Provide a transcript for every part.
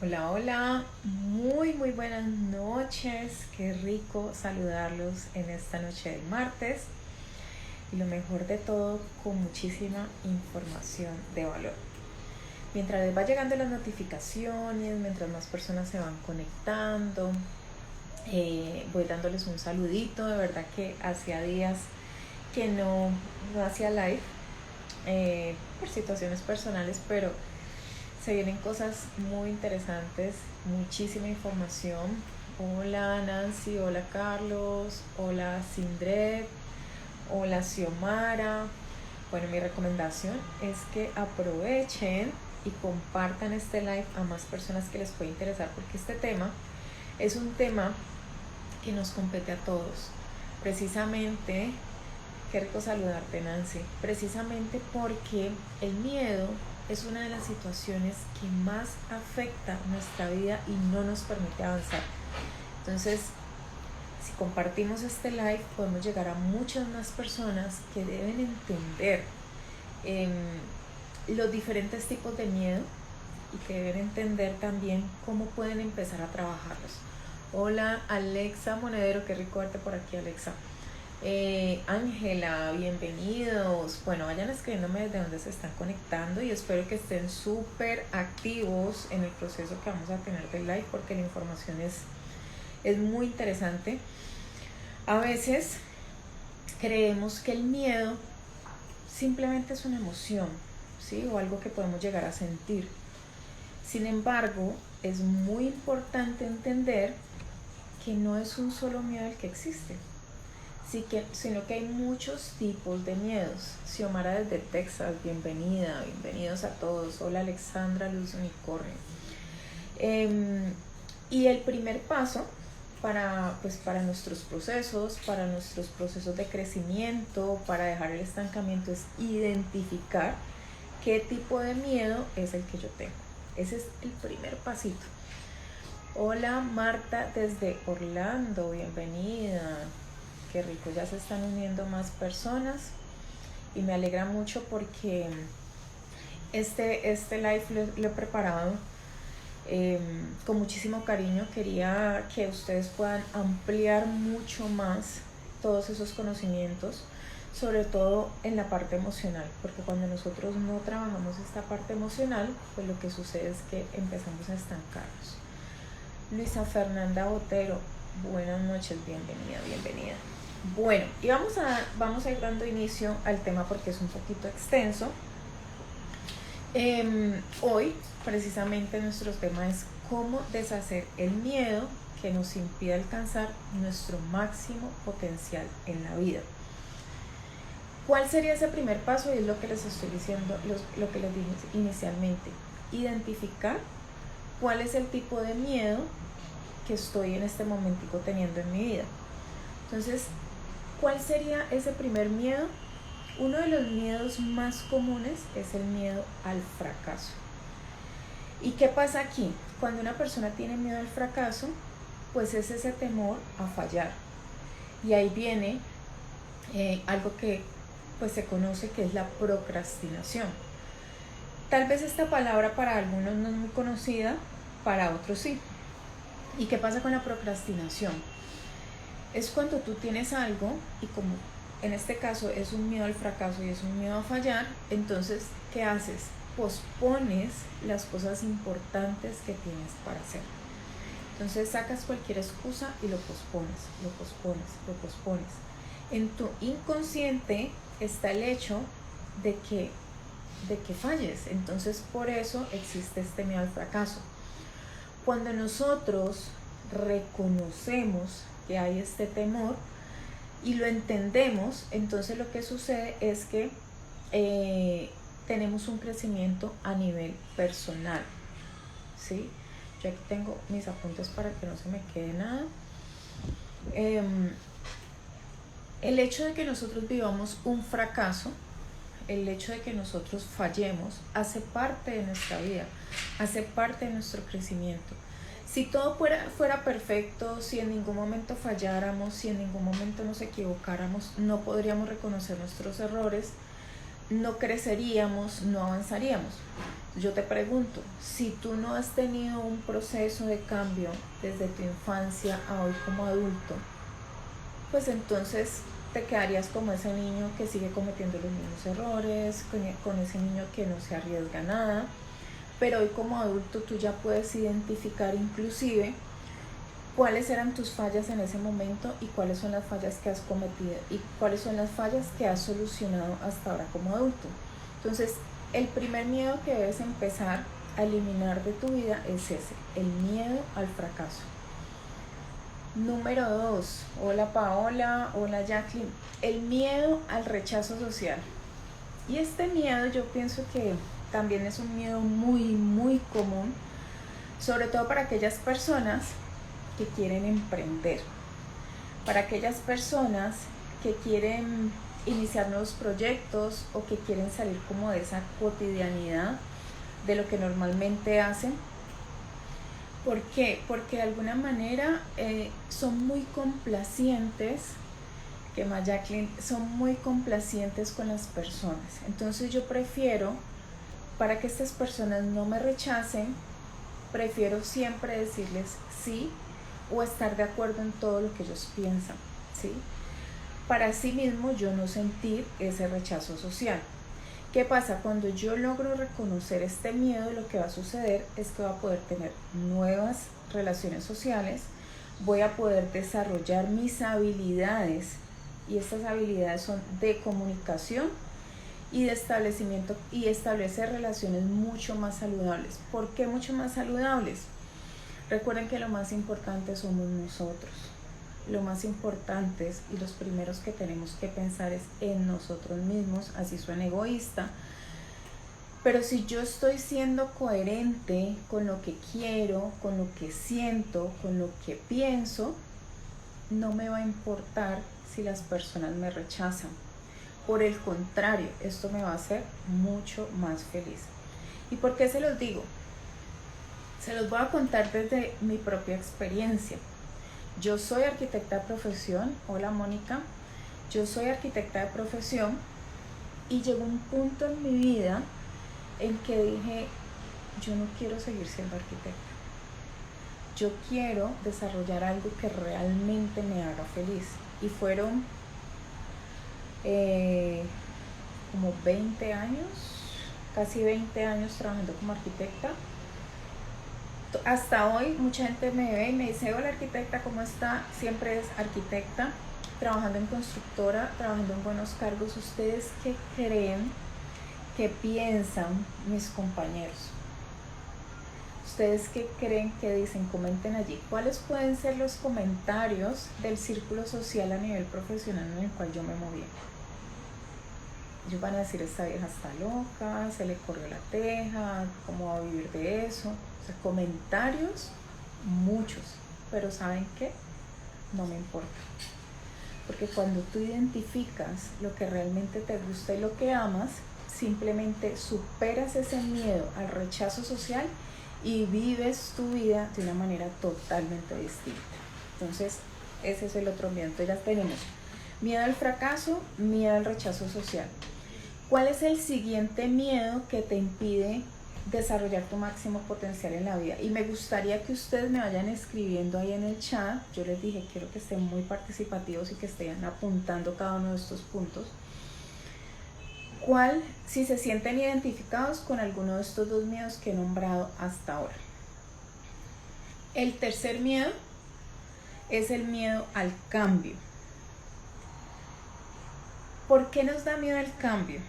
Hola, hola, muy buenas noches, qué rico saludarlos en esta noche del martes y lo mejor de todo con muchísima información de valor. Mientras les va llegando las notificaciones, mientras más personas se van conectando, voy dándoles un saludito, de verdad que hacía días que no hacía live por situaciones personales, pero se vienen cosas muy interesantes, muchísima información. Hola Nancy, hola Carlos, hola Sindret, hola Xiomara. Bueno, mi recomendación es que aprovechen y compartan este live a más personas que les puede interesar, porque este tema es un tema que nos compete a todos. Precisamente, qué rico saludarte Nancy, precisamente porque el miedo es una de las situaciones que más afecta nuestra vida y no nos permite avanzar. Entonces, si compartimos este live, podemos llegar a muchas más personas que deben entender eh, los diferentes tipos de miedo y que deben entender también cómo pueden empezar a trabajarlos. Hola Alexa Monedero, qué rico verte por aquí Alexa. Ángela, bienvenidos. Bueno, vayan escribiéndome desde dónde se están conectando y espero que estén súper activos en el proceso que vamos a tener del live porque la información es muy interesante. A veces creemos que el miedo simplemente es una emoción, ¿sí? O algo que podemos llegar a sentir. Sin embargo, es muy importante entender que no es un solo miedo el que existe, sino que hay muchos tipos de miedos. Xiomara desde Texas, bienvenida, bienvenidos a todos. Hola Alexandra Luz Unicornio. Y el primer paso para nuestros procesos de crecimiento, para dejar el estancamiento, es identificar qué tipo de miedo es el que yo tengo. Ese es el primer pasito. Hola Marta desde Orlando, bienvenida. Qué rico, ya se están uniendo más personas y me alegra mucho porque este live lo he preparado con muchísimo cariño. Quería que ustedes puedan ampliar mucho más todos esos conocimientos, sobre todo en la parte emocional, porque cuando nosotros no trabajamos esta parte emocional, pues lo que sucede es que empezamos a estancarnos. Luisa Fernanda Botero, buenas noches, bienvenida. Bueno, y vamos a ir dando inicio al tema porque es un poquito extenso. Hoy, precisamente, nuestro tema es cómo deshacer el miedo que nos impide alcanzar nuestro máximo potencial en la vida. ¿Cuál sería ese primer paso? Y es lo que les estoy diciendo, lo que les dije inicialmente. Identificar cuál es el tipo de miedo que estoy en este momentico teniendo en mi vida. Entonces, ¿cuál sería ese primer miedo? Uno de los miedos más comunes es el miedo al fracaso. ¿Y qué pasa aquí? Cuando una persona tiene miedo al fracaso, pues es ese temor a fallar. Y ahí viene algo que pues se conoce que es la procrastinación. Tal vez esta palabra para algunos no es muy conocida, para otros sí. ¿Y qué pasa con la procrastinación? Es cuando tú tienes algo y como en este caso es un miedo al fracaso y es un miedo a fallar, entonces, ¿qué haces? Pospones las cosas importantes que tienes para hacer. Entonces sacas cualquier excusa y lo pospones. En tu inconsciente está el hecho de que falles. Entonces por eso existe este miedo al fracaso. Cuando nosotros reconocemos que hay este temor y lo entendemos, entonces lo que sucede es que tenemos un crecimiento a nivel personal, ¿sí? Yo aquí tengo mis apuntes para que no se me quede nada. El hecho de que nosotros vivamos un fracaso, el hecho de que nosotros fallemos, hace parte de nuestra vida, hace parte de nuestro crecimiento. Si todo fuera perfecto, si en ningún momento falláramos, si en ningún momento nos equivocáramos, no podríamos reconocer nuestros errores, no creceríamos, no avanzaríamos. Yo te pregunto, si tú no has tenido un proceso de cambio desde tu infancia a hoy como adulto, pues entonces te quedarías como ese niño que sigue cometiendo los mismos errores, con ese niño que no se arriesga a nada. Pero hoy como adulto tú ya puedes identificar inclusive cuáles eran tus fallas en ese momento y cuáles son las fallas que has cometido y cuáles son las fallas que has solucionado hasta ahora como adulto. Entonces, el primer miedo que debes empezar a eliminar de tu vida es ese, el miedo al fracaso. Número 2, hola Paola, hola Jacqueline, el miedo al rechazo social. Y este miedo yo pienso que también es un miedo muy común, sobre todo para aquellas personas que quieren emprender, para aquellas personas que quieren iniciar nuevos proyectos o que quieren salir como de esa cotidianidad de lo que normalmente hacen. ¿Por qué? Porque de alguna manera son muy complacientes, que más Jacqueline, son muy complacientes con las personas. Entonces yo prefiero, para que estas personas no me rechacen, prefiero siempre decirles sí o estar de acuerdo en todo lo que ellos piensan, ¿sí? Para sí mismo yo no sentir ese rechazo social. ¿Qué pasa? Cuando yo logro reconocer este miedo, lo que va a suceder es que voy a poder tener nuevas relaciones sociales, voy a poder desarrollar mis habilidades, y estas habilidades son de comunicación y de establecimiento, y establecer relaciones mucho más saludables. ¿Por qué mucho más saludables? Recuerden que lo más importante somos nosotros. Lo más importante y los primeros que tenemos que pensar es en nosotros mismos, así suena egoísta. Pero si yo estoy siendo coherente con lo que quiero, con lo que siento, con lo que pienso, no me va a importar si las personas me rechazan. Por el contrario, esto me va a hacer mucho más feliz. ¿Y por qué se los digo? Se los voy a contar desde mi propia experiencia. Yo soy arquitecta de profesión. Hola Mónica. Yo soy arquitecta de profesión y llegó un punto en mi vida en que dije, yo no quiero seguir siendo arquitecta. Yo quiero desarrollar algo que realmente me haga feliz. Y fueron como 20 años, casi 20 años trabajando como arquitecta. Hasta hoy mucha gente me ve y me dice, hola arquitecta, ¿cómo está? Siempre es arquitecta, trabajando en constructora, trabajando en buenos cargos. ¿Ustedes qué creen que piensan mis compañeros? ¿Ustedes qué creen que dicen? Comenten allí. ¿Cuáles pueden ser los comentarios del círculo social a nivel profesional en el cual yo me movía? Ellos van a decir, esta vieja está loca, se le corrió la teja, ¿cómo va a vivir de eso? O sea, comentarios, muchos. Pero ¿saben qué? No me importa. Porque cuando tú identificas lo que realmente te gusta y lo que amas, simplemente superas ese miedo al rechazo social y vives tu vida de una manera totalmente distinta. Entonces, ese es el otro miedo. Entonces ya tenemos miedo al fracaso, miedo al rechazo social. ¿Cuál es el siguiente miedo que te impide desarrollar tu máximo potencial en la vida? Y me gustaría que ustedes me vayan escribiendo ahí en el chat. Yo les dije, quiero que estén muy participativos y que estén apuntando cada uno de estos puntos. ¿Cuál, si se sienten identificados con alguno de estos dos miedos que he nombrado hasta ahora? El tercer miedo es el miedo al cambio. ¿Por qué nos da miedo el cambio?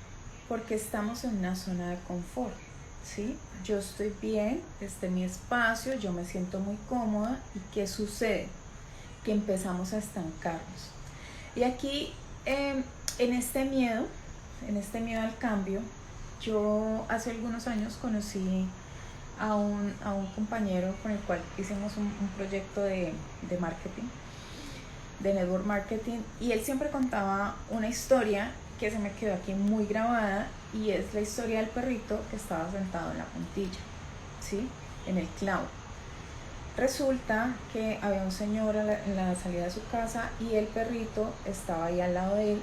Porque estamos en una zona de confort, ¿sí? Yo estoy bien, este es mi espacio, yo me siento muy cómoda. ¿Y qué sucede? Que empezamos a estancarnos. Y aquí, en este miedo al cambio, yo hace algunos años conocí a un compañero con el cual hicimos un proyecto de marketing, de network marketing, y él siempre contaba una historia que se me quedó aquí muy grabada, y es la historia del perrito que estaba sentado en la puntilla, ¿sí? En el clavo. Resulta que había un señor en la salida de su casa y el perrito estaba ahí al lado de él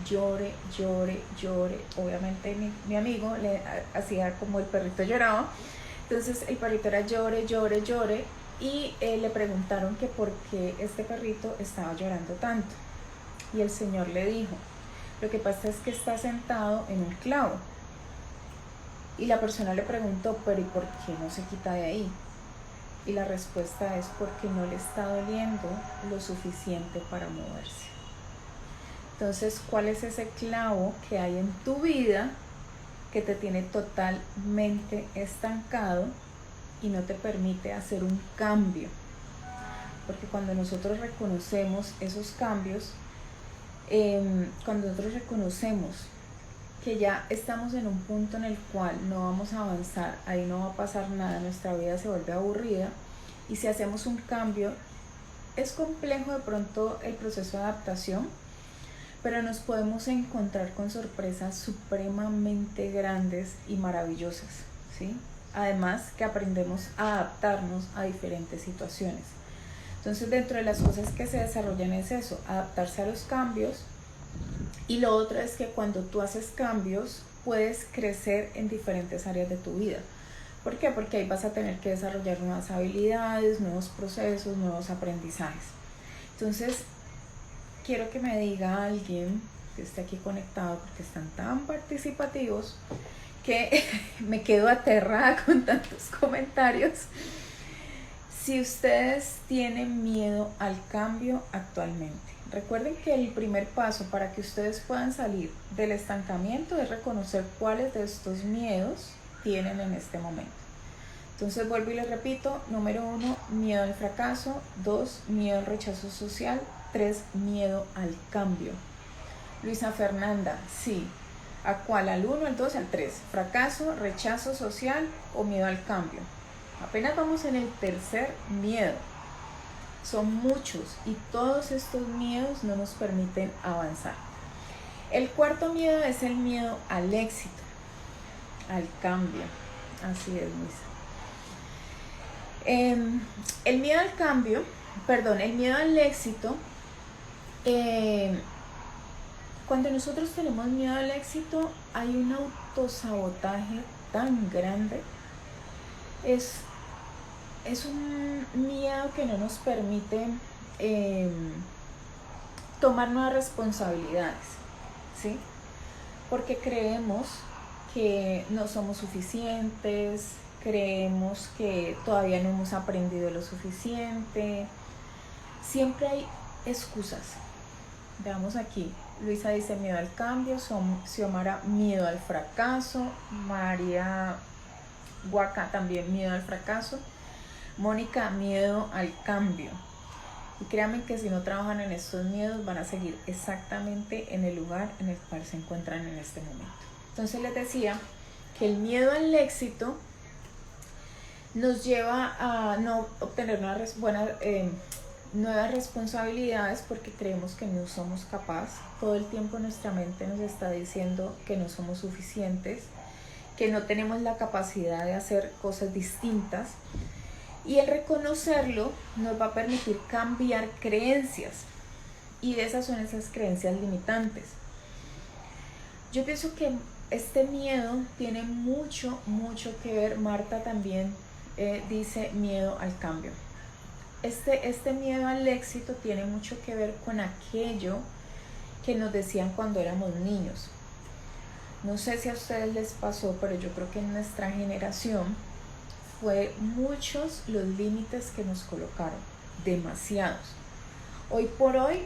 llore, llore, llore. Obviamente mi amigo le hacía como el perrito lloraba. Entonces el perrito era llore, llore, llore. Y le preguntaron que por qué este perrito estaba llorando tanto. Y el Señor le dijo, lo que pasa es que está sentado en un clavo. Y la persona le preguntó, pero ¿y por qué no se quita de ahí? Y la respuesta es porque no le está doliendo lo suficiente para moverse. Entonces, ¿cuál es ese clavo que hay en tu vida que te tiene totalmente estancado y no te permite hacer un cambio? Porque cuando nosotros reconocemos esos cambios, cuando nosotros reconocemos que ya estamos en un punto en el cual no vamos a avanzar, ahí no va a pasar nada, nuestra vida se vuelve aburrida, y si hacemos un cambio, es complejo de pronto el proceso de adaptación, pero nos podemos encontrar con sorpresas supremamente grandes y maravillosas, ¿sí? Además que aprendemos a adaptarnos a diferentes situaciones. Entonces, dentro de las cosas que se desarrollan es eso, adaptarse a los cambios. Y lo otro es que cuando tú haces cambios, puedes crecer en diferentes áreas de tu vida. ¿Por qué? Porque ahí vas a tener que desarrollar nuevas habilidades, nuevos procesos, nuevos aprendizajes. Entonces, quiero que me diga alguien que esté aquí conectado, porque están tan participativos que me quedo aterrada con tantos comentarios. Si ustedes tienen miedo al cambio actualmente, recuerden que el primer paso para que ustedes puedan salir del estancamiento es reconocer cuáles de estos miedos tienen en este momento. Entonces vuelvo y les repito, número 1, miedo al fracaso, 2, miedo al rechazo social, 3, miedo al cambio. Luisa Fernanda, sí. ¿A cuál? ¿Al 1, al 2, al 3? ¿Fracaso, rechazo social o miedo al cambio? Apenas vamos en el tercer miedo. Son muchos y todos estos miedos no nos permiten avanzar. El cuarto miedo es el miedo al éxito, al cambio. Así es, Luisa. El miedo al cambio, el miedo al éxito, cuando nosotros tenemos miedo al éxito, hay un autosabotaje tan grande. Es un miedo que no nos permite tomar nuevas responsabilidades, ¿sí? Porque creemos que no somos suficientes, creemos que todavía no hemos aprendido lo suficiente. Siempre hay excusas. Veamos aquí. Luisa dice miedo al cambio, Xiomara miedo al fracaso, María Huaca también miedo al fracaso, Mónica, miedo al cambio. Y créanme que si no trabajan en estos miedos van a seguir exactamente en el lugar en el cual se encuentran en este momento. Entonces les decía que el miedo al éxito nos lleva a no obtener nuevas responsabilidades porque creemos que no somos capaces. Todo el tiempo nuestra mente nos está diciendo que no somos suficientes, que no tenemos la capacidad de hacer cosas distintas. Y el reconocerlo nos va a permitir cambiar creencias. Y esas son esas creencias limitantes. Yo pienso que este miedo tiene mucho que ver. Marta también dice miedo al cambio. Este miedo al éxito tiene mucho que ver con aquello que nos decían cuando éramos niños. No sé si a ustedes les pasó, pero yo creo que en nuestra generación fue muchos los límites que nos colocaron, demasiados. Hoy por hoy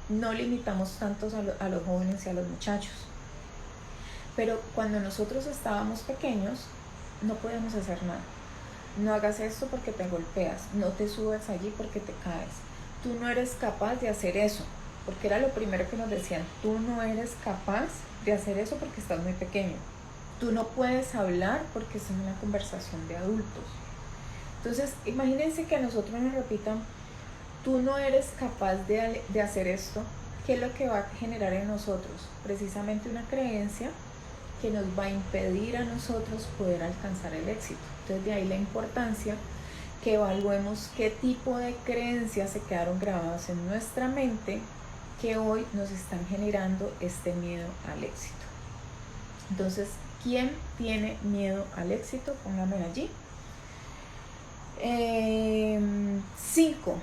no limitamos tantos a los jóvenes y a los muchachos, pero cuando nosotros estábamos pequeños no podíamos hacer nada. No hagas esto porque te golpeas, no te subas allí porque te caes, tú no eres capaz de hacer eso, porque era lo primero que nos decían, tú no eres capaz de hacer eso porque estás muy pequeño. Tú no puedes hablar porque es una conversación de adultos. Entonces, imagínense que a nosotros nos repitan, tú no eres capaz de hacer esto. ¿Qué es lo que va a generar en nosotros? Precisamente una creencia que nos va a impedir a nosotros poder alcanzar el éxito. Entonces, de ahí la importancia que evaluemos qué tipo de creencias se quedaron grabadas en nuestra mente que hoy nos están generando este miedo al éxito. Entonces, ¿quién tiene miedo al éxito? Pónganmelo allí. 5.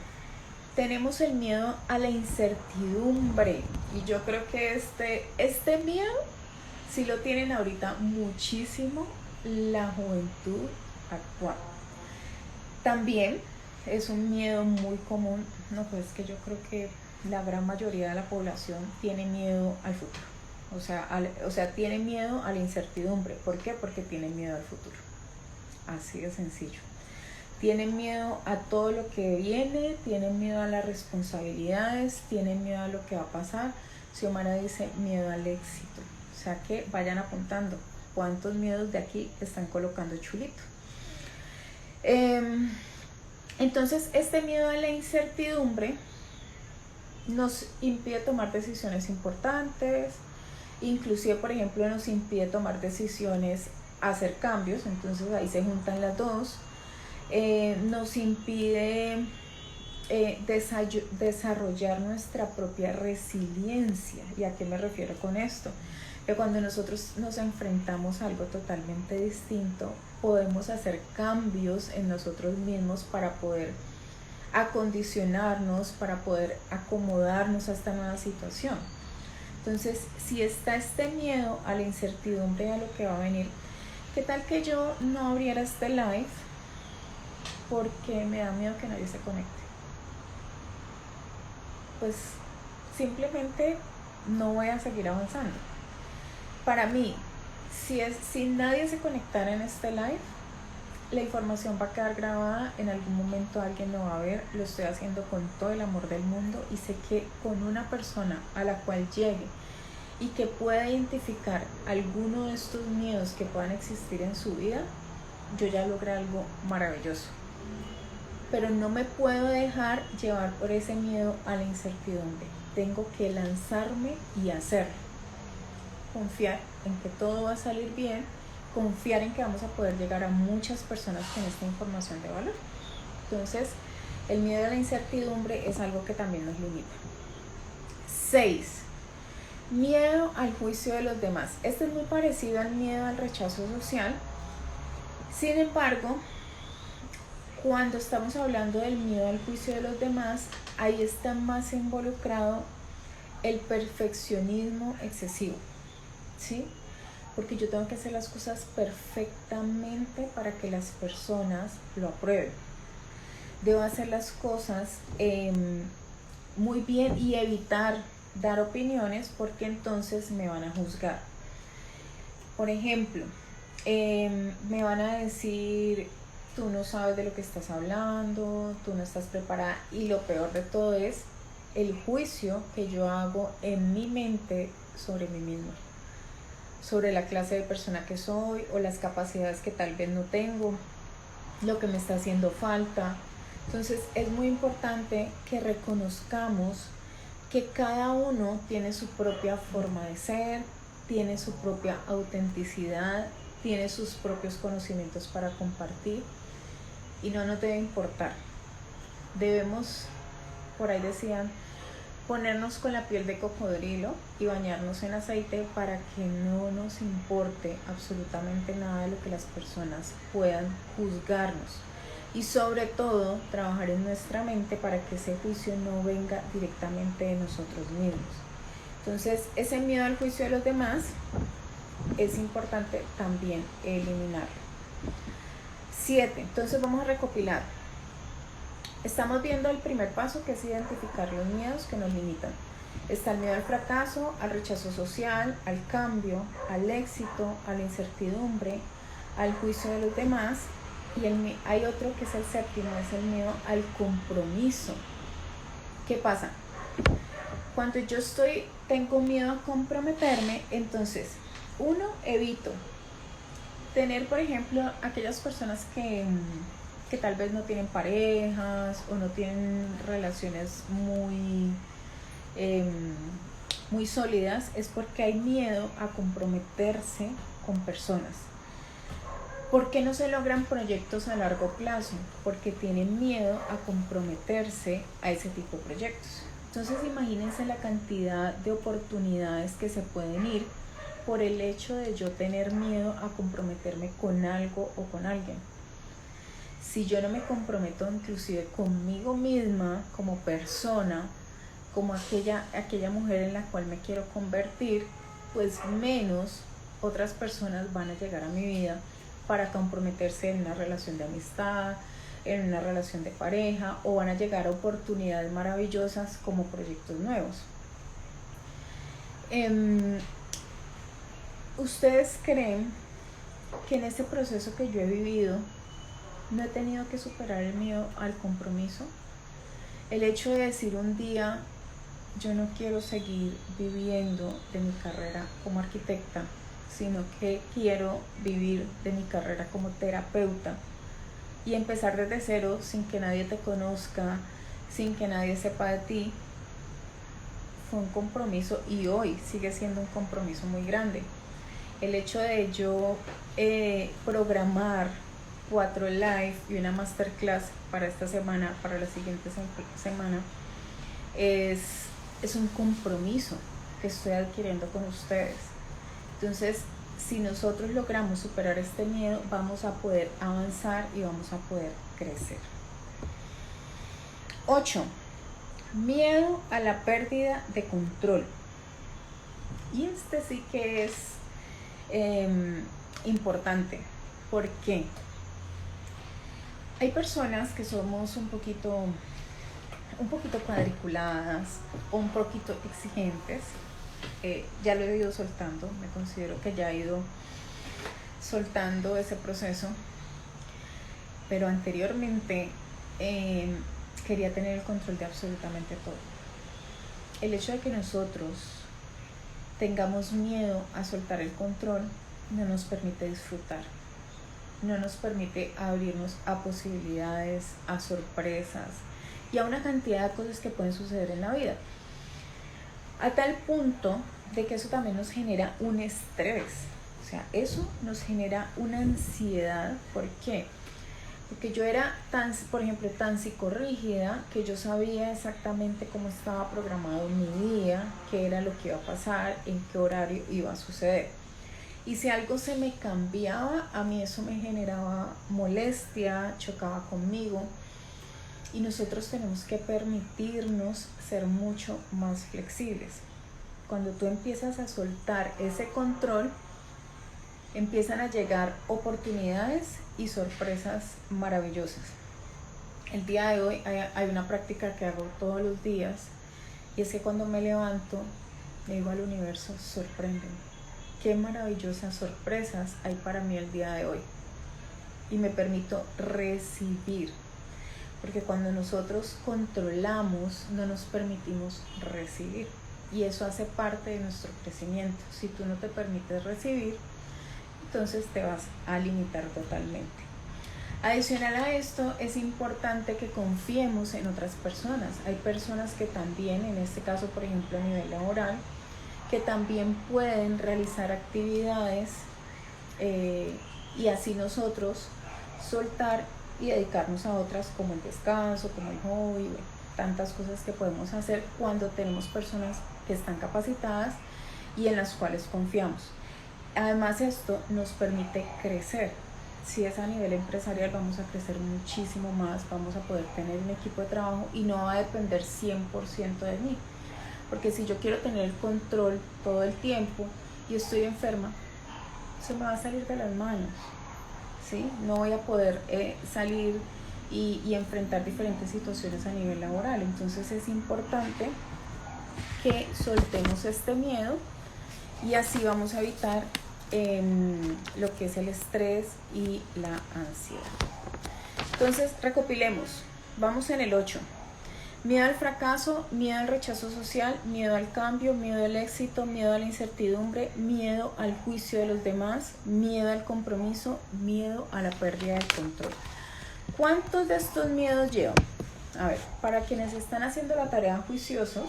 Tenemos el miedo a la incertidumbre. Y yo creo que este miedo sí lo tienen ahorita muchísimo la juventud actual. También es un miedo muy común, no, pues que yo creo que la gran mayoría de la población tiene miedo al futuro. O sea, tiene miedo a la incertidumbre. ¿Por qué? Porque tiene miedo al futuro. Así de sencillo. Tienen miedo a todo lo que viene, tienen miedo a las responsabilidades, tienen miedo a lo que va a pasar. Xiomara dice miedo al éxito. O sea que vayan apuntando cuántos miedos de aquí están colocando chulito. Entonces, este miedo a la incertidumbre nos impide tomar decisiones importantes, inclusive, por ejemplo, nos impide tomar decisiones, hacer cambios, entonces ahí se juntan las dos. Nos impide desarrollar nuestra propia resiliencia. ¿Y a qué me refiero con esto? Que cuando nosotros nos enfrentamos a algo totalmente distinto, podemos hacer cambios en nosotros mismos para poder acondicionarnos, para poder acomodarnos a esta nueva situación. Entonces, si está este miedo a la incertidumbre, a lo que va a venir, ¿qué tal que yo no abriera este live? Porque me da miedo que nadie se conecte. Pues simplemente no voy a seguir avanzando. Para mí, si nadie se conectara en este live, la información va a quedar grabada, en algún momento alguien lo va a ver, lo estoy haciendo con todo el amor del mundo y sé que con una persona a la cual llegue y que pueda identificar alguno de estos miedos que puedan existir en su vida, yo ya logré algo maravilloso. Pero no me puedo dejar llevar por ese miedo a la incertidumbre. Tengo que lanzarme y hacerlo. Confiar en que todo va a salir bien, confiar en que vamos a poder llegar a muchas personas con esta información de valor. Entonces, el miedo a la incertidumbre es algo que también nos limita. 6. Miedo al juicio de los demás. Este es muy parecido al miedo al rechazo social. Sin embargo, cuando estamos hablando del miedo al juicio de los demás, ahí está más involucrado el perfeccionismo excesivo, ¿sí? Porque yo tengo que hacer las cosas perfectamente para que las personas lo aprueben. Debo hacer las cosas muy bien y evitar dar opiniones porque entonces me van a juzgar. Por ejemplo, me van a decir: tú no sabes de lo que estás hablando, tú no estás preparada. Y lo peor de todo es el juicio que yo hago en mi mente sobre mí misma, sobre la clase de persona que soy o las capacidades que tal vez no tengo, lo que me está haciendo falta. Entonces es muy importante que reconozcamos que cada uno tiene su propia forma de ser, tiene su propia autenticidad, tiene sus propios conocimientos para compartir y no nos debe importar. Debemos, por ahí decían, ponernos con la piel de cocodrilo y bañarnos en aceite para que no nos importe absolutamente nada de lo que las personas puedan juzgarnos. Y sobre todo, trabajar en nuestra mente para que ese juicio no venga directamente de nosotros mismos. Entonces, ese miedo al juicio de los demás es importante también eliminarlo. 7. Entonces vamos a recopilar. Estamos viendo el primer paso, que es identificar los miedos que nos limitan. Está el miedo al fracaso, al rechazo social, al cambio, al éxito, a la incertidumbre, al juicio de los demás. Y hay otro que es el séptimo, es el miedo al compromiso. ¿Qué pasa? Cuando yo tengo miedo a comprometerme, entonces, evito tener, por ejemplo, aquellas personas que tal vez no tienen parejas o no tienen relaciones muy sólidas, es porque hay miedo a comprometerse con personas. ¿Por qué no se logran proyectos a largo plazo? Porque tienen miedo a comprometerse a ese tipo de proyectos. Entonces imagínense la cantidad de oportunidades que se pueden ir por el hecho de yo tener miedo a comprometerme con algo o con alguien. Si yo no me comprometo inclusive conmigo misma como persona, como aquella mujer en la cual me quiero convertir, pues menos otras personas van a llegar a mi vida para comprometerse en una relación de amistad, en una relación de pareja, o van a llegar a oportunidades maravillosas como proyectos nuevos. ¿Ustedes creen que en este proceso que yo he vivido no he tenido que superar el miedo al compromiso? El hecho de decir un día, yo no quiero seguir viviendo de mi carrera como arquitecta, sino que quiero vivir de mi carrera como terapeuta y empezar desde cero sin que nadie te conozca, sin que nadie sepa de ti, fue un compromiso y hoy sigue siendo un compromiso muy grande. El hecho de yo programar 4 live y una masterclass para esta semana, para la siguiente semana, es un compromiso que estoy adquiriendo con ustedes. Entonces, si nosotros logramos superar este miedo, vamos a poder avanzar y vamos a poder crecer. 8. Miedo a la pérdida de control. Y este sí que es importante. ¿Por qué? Hay personas que somos un poquito cuadriculadas o un poquito exigentes. Ya lo he ido soltando, me considero que ya he ido soltando ese proceso, pero anteriormente quería tener el control de absolutamente todo. El hecho de que nosotros tengamos miedo a soltar el control no nos permite disfrutar, no nos permite abrirnos a posibilidades, a sorpresas y a una cantidad de cosas que pueden suceder en la vida, a tal punto de que eso también nos genera un estrés. O sea, eso nos genera una ansiedad. ¿Por qué? Porque yo era por ejemplo, tan psicorrígida que yo sabía exactamente cómo estaba programado mi día, qué era lo que iba a pasar, en qué horario iba a suceder. Y si algo se me cambiaba, a mí eso me generaba molestia, chocaba conmigo. Y nosotros tenemos que permitirnos ser mucho más flexibles. Cuando tú empiezas a soltar ese control, empiezan a llegar oportunidades y sorpresas maravillosas. El día de hoy hay una práctica que hago todos los días, y es que cuando me levanto le digo al universo, sorpréndeme, qué maravillosas sorpresas hay para mí el día de hoy, y me permito recibir, porque cuando nosotros controlamos no nos permitimos recibir, y eso hace parte de nuestro crecimiento. Si tú no te permites recibir, entonces te vas a limitar totalmente. Adicional a esto, es importante que confiemos en otras personas. Hay personas que también, en este caso por ejemplo a nivel laboral, que también pueden realizar actividades y así nosotros soltar y dedicarnos a otras, como el descanso, como el hobby, tantas cosas que podemos hacer cuando tenemos personas que están capacitadas y en las cuales confiamos. Además, esto nos permite crecer. Si es a nivel empresarial, vamos a crecer muchísimo más, vamos a poder tener un equipo de trabajo y no va a depender 100% de mí. Porque si yo quiero tener el control todo el tiempo y estoy enferma, se me va a salir de las manos, ¿sí? No voy a poder salir y enfrentar diferentes situaciones a nivel laboral. Entonces es importante que soltemos este miedo y así vamos a evitar lo que es el estrés y la ansiedad. Entonces recopilemos, vamos en el 8. Miedo al fracaso, miedo al rechazo social, miedo al cambio, miedo al éxito, miedo a la incertidumbre, miedo al juicio de los demás, miedo al compromiso, miedo a la pérdida del control. ¿Cuántos de estos miedos llevan? A ver, para quienes están haciendo la tarea juiciosos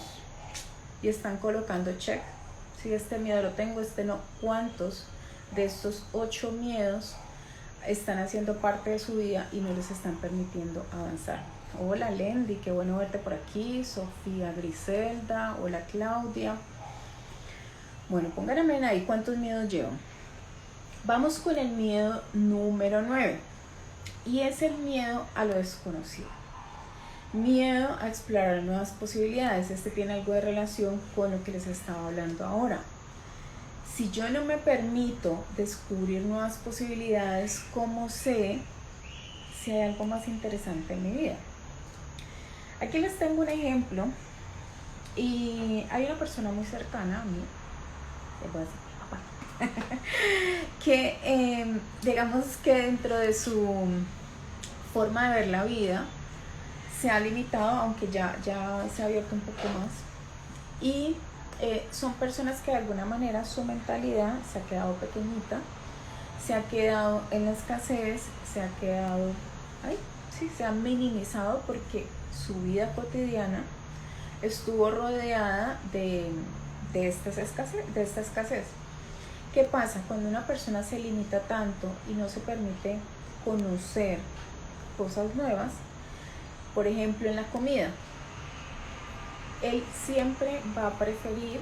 y están colocando check, si este miedo lo tengo, este no, ¿cuántos de estos 8 miedos están haciendo parte de su vida y no les están permitiendo avanzar. Hola Lendy, qué bueno verte por aquí. Sofía Griselda, hola Claudia. Bueno, pónganme ahí cuántos miedos llevo. Vamos con el miedo número 9 y es el miedo a lo desconocido. Miedo a explorar nuevas posibilidades. Este tiene algo de relación con lo que les estaba hablando ahora. Si yo no me permito descubrir nuevas posibilidades, ¿cómo sé si hay algo más interesante en mi vida? Aquí les tengo un ejemplo y hay una persona muy cercana a mí, les voy a decir papá, que digamos que dentro de su forma de ver la vida se ha limitado, aunque ya se ha abierto un poco más, y son personas que de alguna manera su mentalidad se ha quedado pequeñita, se ha quedado en la escasez, se ha quedado, se ha minimizado porque su vida cotidiana estuvo rodeada de esta escasez. ¿Qué pasa? Cuando una persona se limita tanto y no se permite conocer cosas nuevas, por ejemplo en la comida, él siempre va a preferir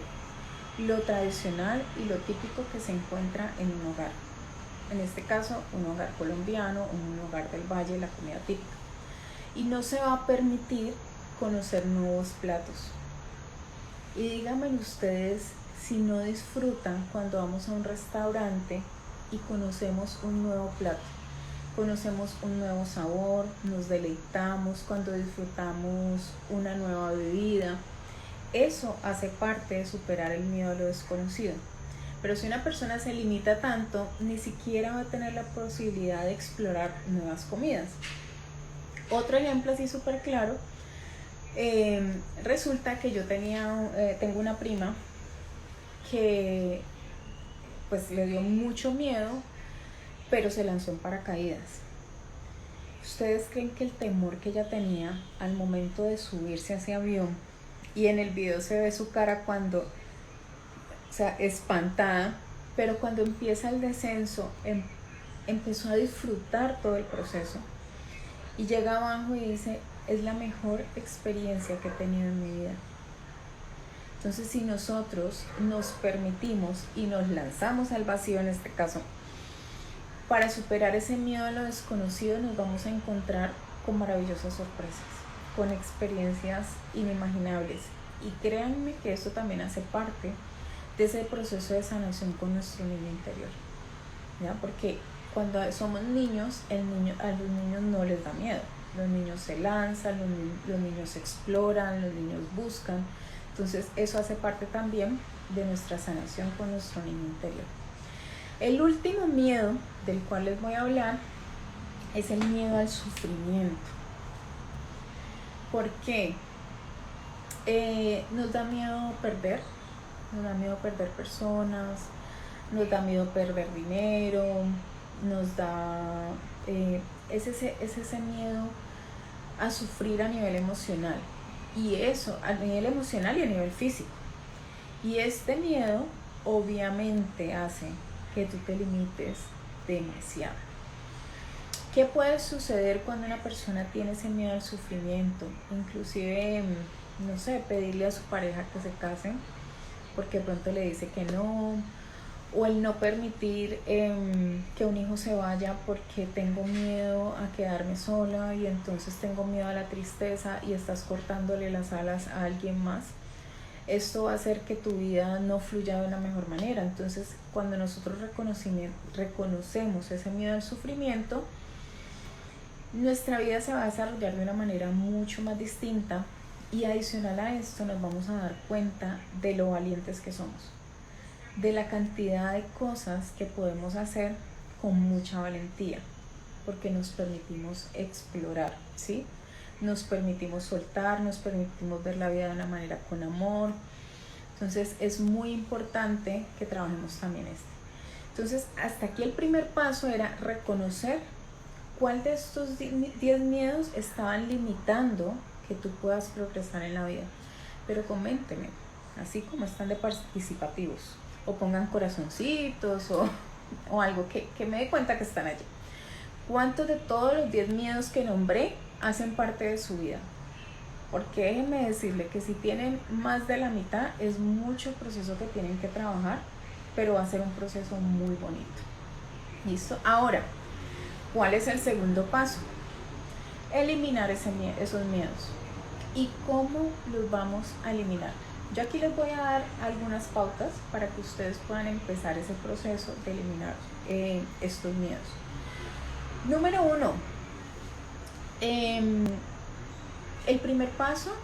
lo tradicional y lo típico que se encuentra en un hogar. En este caso, un hogar colombiano, un hogar del valle, la comida típica. Y no se va a permitir conocer nuevos platos. Y díganme ustedes si no disfrutan cuando vamos a un restaurante y conocemos un nuevo plato. Conocemos un nuevo sabor, nos deleitamos cuando disfrutamos una nueva bebida. Eso hace parte de superar el miedo a lo desconocido. Pero si una persona se limita tanto, ni siquiera va a tener la posibilidad de explorar nuevas comidas. Otro ejemplo así súper claro, resulta que yo tengo una prima que pues le dio mucho miedo, pero se lanzó en paracaídas. ¿Ustedes creen que el temor que ella tenía al momento de subirse a ese avión, y en el video se ve su cara cuando, o sea, espantada, pero cuando empieza el descenso, empezó a disfrutar todo el proceso y llega abajo y dice, es la mejor experiencia que he tenido en mi vida? Entonces, si nosotros nos permitimos y nos lanzamos al vacío en este caso, para superar ese miedo a lo desconocido, nos vamos a encontrar con maravillosas sorpresas, con experiencias inimaginables. Y créanme que esto también hace parte de ese proceso de sanación con nuestro niño interior, ¿ya? Porque cuando somos niños, a los niños no les da miedo. Los niños se lanzan, los niños exploran, los niños buscan. Entonces eso hace parte también de nuestra sanación con nuestro niño interior. El último miedo del cual les voy a hablar es el miedo al sufrimiento. ¿Por qué? Nos da miedo perder personas, nos da miedo perder dinero, nos da es ese miedo a sufrir a nivel emocional, y eso a nivel emocional y a nivel físico. Y este miedo obviamente hace que tú te limites demasiado. ¿Qué puede suceder cuando una persona tiene ese miedo al sufrimiento? Inclusive, no sé, pedirle a su pareja que se casen porque de pronto le dice que no, o el no permitir que un hijo se vaya porque tengo miedo a quedarme sola y entonces tengo miedo a la tristeza, y estás cortándole las alas a alguien más. Esto va a hacer que tu vida no fluya de una mejor manera. Entonces, cuando nosotros reconocemos ese miedo al sufrimiento, nuestra vida se va a desarrollar de una manera mucho más distinta, y adicional a esto nos vamos a dar cuenta de lo valientes que somos, de la cantidad de cosas que podemos hacer con mucha valentía, porque nos permitimos explorar, ¿sí? Nos permitimos soltar, nos permitimos ver la vida de una manera con amor. Entonces es muy importante que trabajemos también esto. Entonces, hasta aquí el primer paso era reconocer cuál de estos 10 miedos estaban limitando que tú puedas progresar en la vida. Pero coméntenme, así como están de participativos, o pongan corazoncitos o algo que me dé cuenta que están allí. ¿Cuántos de todos los 10 miedos que nombré hacen parte de su vida? Porque déjenme decirle que si tienen más de la mitad, es mucho proceso que tienen que trabajar, pero va a ser un proceso muy bonito. ¿Listo? Ahora, ¿cuál es el segundo paso? Eliminar esos miedos. ¿Y cómo los vamos a eliminar? Yo aquí les voy a dar algunas pautas para que ustedes puedan empezar ese proceso de eliminar estos miedos. Número 1. El primer paso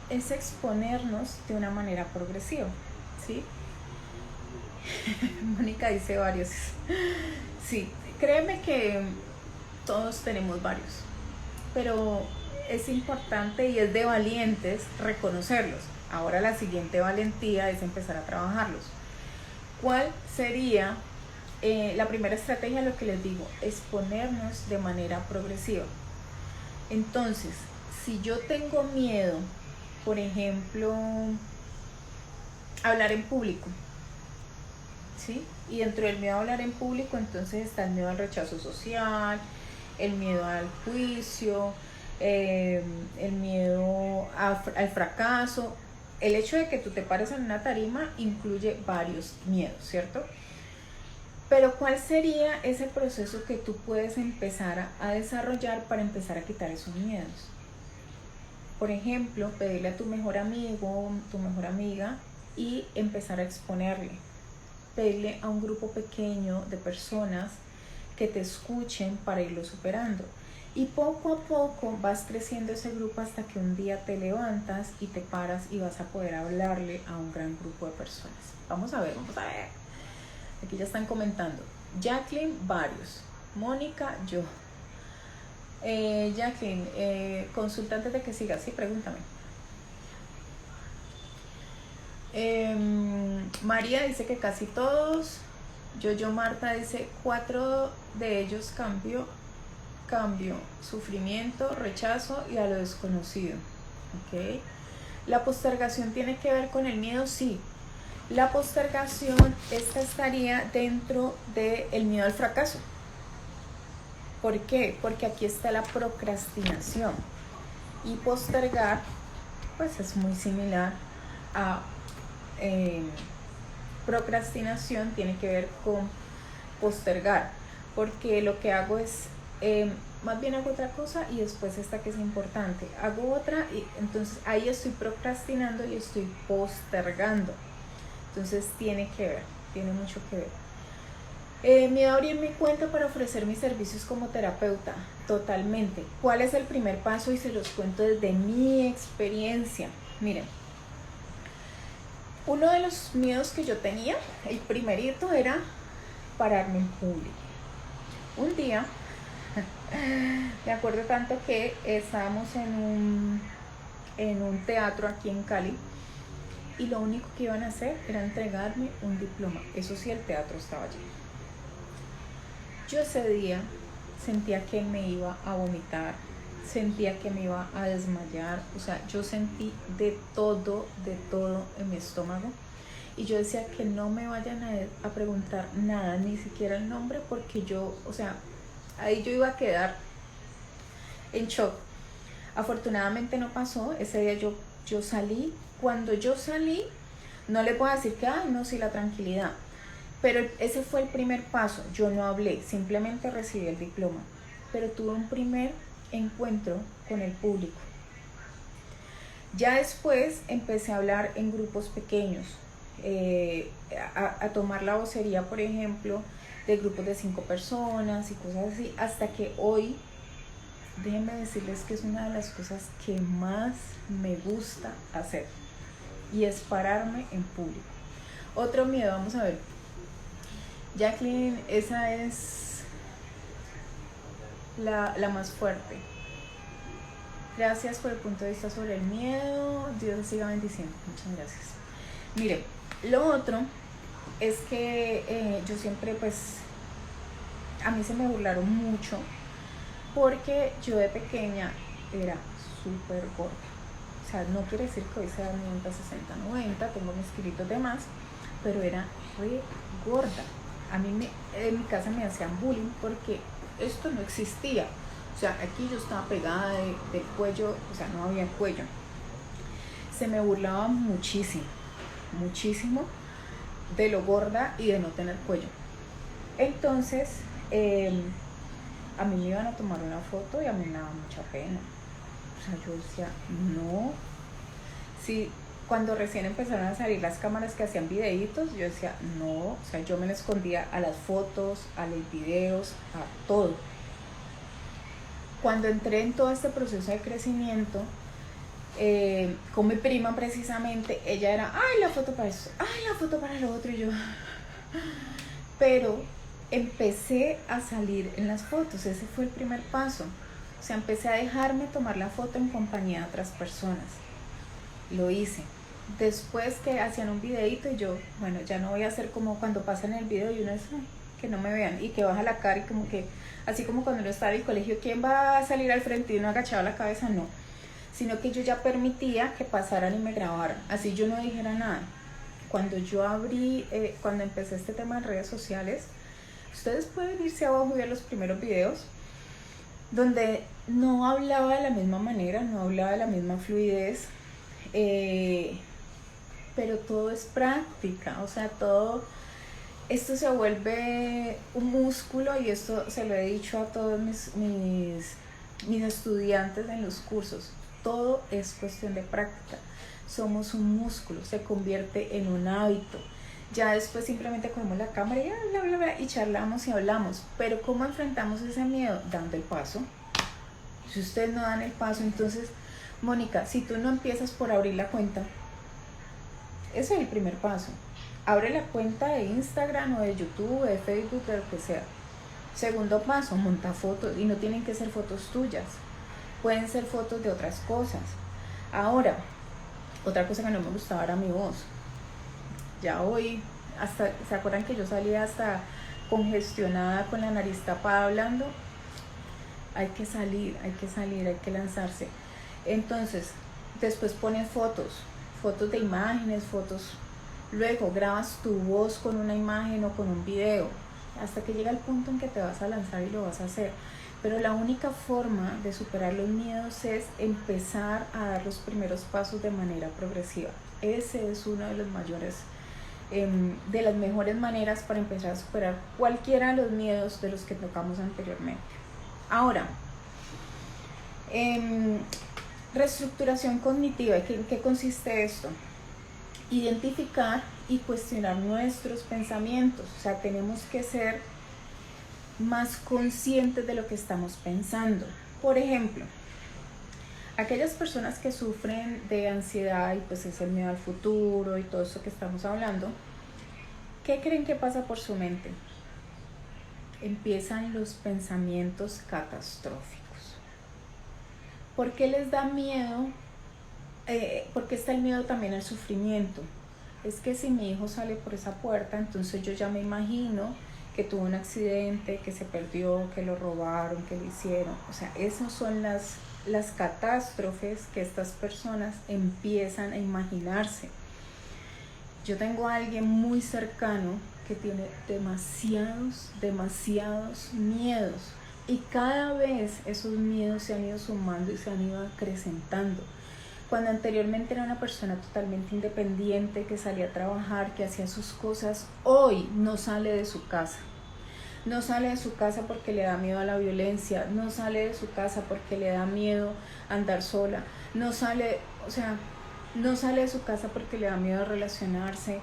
es exponernos de una manera progresiva, ¿sí? Mónica dice varios. Sí, créeme que todos tenemos varios, pero es importante y es de valientes reconocerlos. Ahora la siguiente valentía es empezar a trabajarlos. ¿Cuál sería la primera estrategia? Lo que les digo, exponernos de manera progresiva. Entonces, si yo tengo miedo, por ejemplo, hablar en público, ¿sí? Y dentro del miedo a hablar en público, entonces está el miedo al rechazo social, el miedo al juicio, el miedo al fracaso. El hecho de que tú te pares en una tarima incluye varios miedos, ¿cierto? Pero ¿cuál sería ese proceso que tú puedes empezar a desarrollar para empezar a quitar esos miedos? Por ejemplo, pedirle a tu mejor amigo, tu mejor amiga y empezar a exponerle. Pedirle a un grupo pequeño de personas que te escuchen para irlo superando. Y poco a poco vas creciendo ese grupo hasta que un día te levantas y te paras y vas a poder hablarle a un gran grupo de personas. Vamos a ver. Aquí ya están comentando. Jacqueline, varios. Mónica, yo. Jacqueline, consulta antes de que sigas, sí, pregúntame. María dice que casi todos. Yo Marta dice 4 de ellos cambio, sufrimiento, rechazo y a lo desconocido. ¿Okay? La postergación tiene que ver con el miedo, sí. La postergación, esta estaría dentro del miedo al fracaso. ¿Por qué? Porque aquí está la procrastinación. Y postergar, pues es muy similar a procrastinación, tiene que ver con postergar. Porque lo que hago es, más bien hago otra cosa y después esta que es importante. Hago otra y entonces ahí estoy procrastinando y estoy postergando. Entonces tiene mucho que ver. Miedo a abrir mi cuenta para ofrecer mis servicios como terapeuta, totalmente. ¿Cuál es el primer paso? Y se los cuento desde mi experiencia. Miren, uno de los miedos que yo tenía, el primerito, era pararme en público. Un día, me acuerdo tanto que estábamos en un teatro aquí en Cali, y lo único que iban a hacer era entregarme un diploma. Eso sí, el teatro estaba lleno. Yo ese día sentía que me iba a vomitar, sentía que me iba a desmayar, o sea, yo sentí de todo en mi estómago. Y yo decía que no me vayan a preguntar nada, ni siquiera el nombre, porque yo, o sea, ahí yo iba a quedar en shock. Afortunadamente no pasó. Ese día yo salí. Cuando yo salí, no le puedo decir que, no, sí, la tranquilidad. Pero ese fue el primer paso. Yo no hablé, simplemente recibí el diploma. Pero tuve un primer encuentro con el público. Ya después empecé a hablar en grupos pequeños, a tomar la vocería, por ejemplo, de grupos de 5 personas y cosas así, hasta que hoy, déjenme decirles que es una de las cosas que más me gusta hacer, y es pararme en público. Otro miedo, vamos a ver. Jacqueline, esa es la más fuerte. Gracias por el punto de vista sobre el miedo. Dios les siga bendiciendo. Muchas gracias. Mire, lo otro es que yo siempre, pues, a mí se me burlaron mucho porque yo de pequeña era súper gorda. O sea, no quiere decir que hoy sea 90, 60, 90, tengo mis kilitos de más, pero era re gorda. A mí en mi casa me hacían bullying porque esto no existía. O sea, aquí yo estaba pegada del cuello, o sea, no había cuello. Se me burlaba muchísimo, muchísimo de lo gorda y de no tener cuello. Entonces, a mí me iban a tomar una foto y a mí me daba mucha pena. O sea, yo decía, no. Sí, cuando recién empezaron a salir las cámaras que hacían videitos, yo decía, no. O sea, yo me la escondía a las fotos, a los videos, a todo. Cuando entré en todo este proceso de crecimiento, con mi prima precisamente, ella era, ay, la foto para esto, ay, la foto para lo otro, y yo, pero empecé a salir en las fotos, ese fue el primer paso. O sea, empecé a dejarme tomar la foto en compañía de otras personas. Lo hice. Después que hacían un videito y yo, bueno, ya no voy a hacer como cuando pasan el video y uno es, que no me vean, y que baja la cara y como que, así como cuando uno estaba en el colegio, ¿quién va a salir al frente y uno agachaba la cabeza? No, sino que yo ya permitía que pasaran y me grabaran, así yo no dijera nada. Cuando yo cuando empecé este tema en redes sociales, ustedes pueden irse abajo y ver los primeros videos donde no hablaba de la misma manera, no hablaba de la misma fluidez, pero todo es práctica, o sea, todo esto se vuelve un músculo, y esto se lo he dicho a todos mis estudiantes en los cursos, todo es cuestión de práctica. Somos un músculo, se convierte en un hábito. Ya después simplemente cogemos la cámara y bla, bla, bla, y charlamos y hablamos. Pero ¿cómo enfrentamos ese miedo? Dando el paso. Si ustedes no dan el paso, entonces, Mónica, si tú no empiezas por abrir la cuenta, ese es el primer paso. Abre la cuenta de Instagram o de YouTube, de Facebook, de lo que sea. Segundo paso, monta fotos, y no tienen que ser fotos tuyas. Pueden ser fotos de otras cosas. Ahora, otra cosa que no me gustaba era mi voz. Ya hoy, hasta, ¿se acuerdan que yo salía hasta congestionada con la nariz tapada hablando? Hay que salir, hay que lanzarse. Entonces, después pones fotos de imágenes, luego grabas tu voz con una imagen o con un video, hasta que llega el punto en que te vas a lanzar y lo vas a hacer. Pero la única forma de superar los miedos es empezar a dar los primeros pasos de manera progresiva. Ese es uno de los mayores, de las mejores maneras para empezar a superar cualquiera de los miedos de los que tocamos anteriormente. Ahora, reestructuración cognitiva. ¿En qué consiste esto? Identificar y cuestionar nuestros pensamientos. O sea, tenemos que ser más conscientes de lo que estamos pensando. Por ejemplo, aquellas personas que sufren de ansiedad, y pues es el miedo al futuro y todo eso que estamos hablando, ¿qué creen que pasa por su mente? Empiezan los pensamientos catastróficos. ¿Por qué les da miedo? ¿Por qué está el miedo también al sufrimiento? Es que si mi hijo sale por esa puerta, entonces yo ya me imagino que tuvo un accidente, que se perdió, que lo robaron, que lo hicieron. O sea, esas son las catástrofes que estas personas empiezan a imaginarse. Yo tengo a alguien muy cercano que tiene demasiados miedos, y cada vez esos miedos se han ido sumando y se han ido acrecentando. Cuando anteriormente era una persona totalmente independiente, que salía a trabajar, que hacía sus cosas, hoy no sale de su casa. No sale de su casa porque le da miedo a la violencia, no sale de su casa porque le da miedo andar sola, no sale de su casa porque le da miedo relacionarse.